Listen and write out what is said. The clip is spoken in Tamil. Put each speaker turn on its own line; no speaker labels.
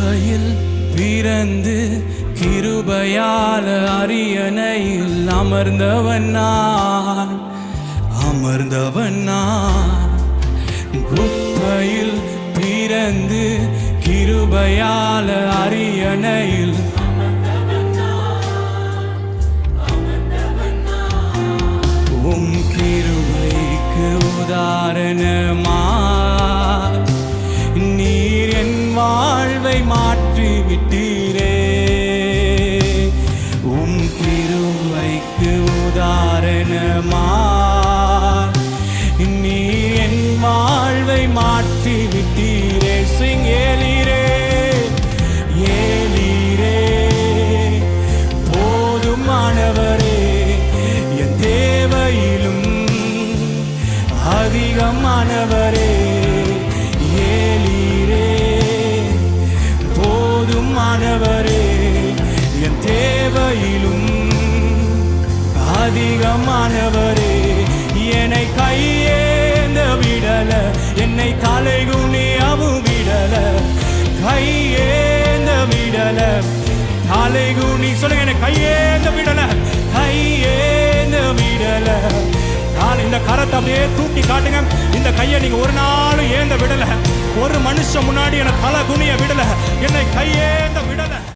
குப்பையில் பிறந்து கிருபையால அரியணையில் அமர்ந்தவன் நான் குப்பையில் பிறந்து கிருபையால அரியணையில் உம் கிருபைக்கு உதாரணமா நீர் என் வாழ்வை மாற்றி விட்டீரே. உம் கிருபைக்கு உதாரணமா நீர் என் வாழ்வை மாற்றி விட்டீரே. சிங் ஏலீரே ஏலீரே போதுமானவரே, என் தேவையிலும் அதிகமானவரே. ஏலீரே போதுமானவரே, என் தேவையிலும் அதிகமானவரே. என்னை கையேந்த விடல, என்னை தலைகுனியவும் விடல, கையேந்த விடல, தலைகுனி சொல்லுங்க, என்னை கையேந்த விடல, கையேந்த விடல. இந்த கரத்தை அப்படியே தூக்கி காட்டுங்க. இந்த கையை நீங்க ஒரு நாள் ஏந்த விடல, ஒரு மனுஷன் முன்னாடி என்னை தலை குனிய விடல, என்னை கையேந்த விடல.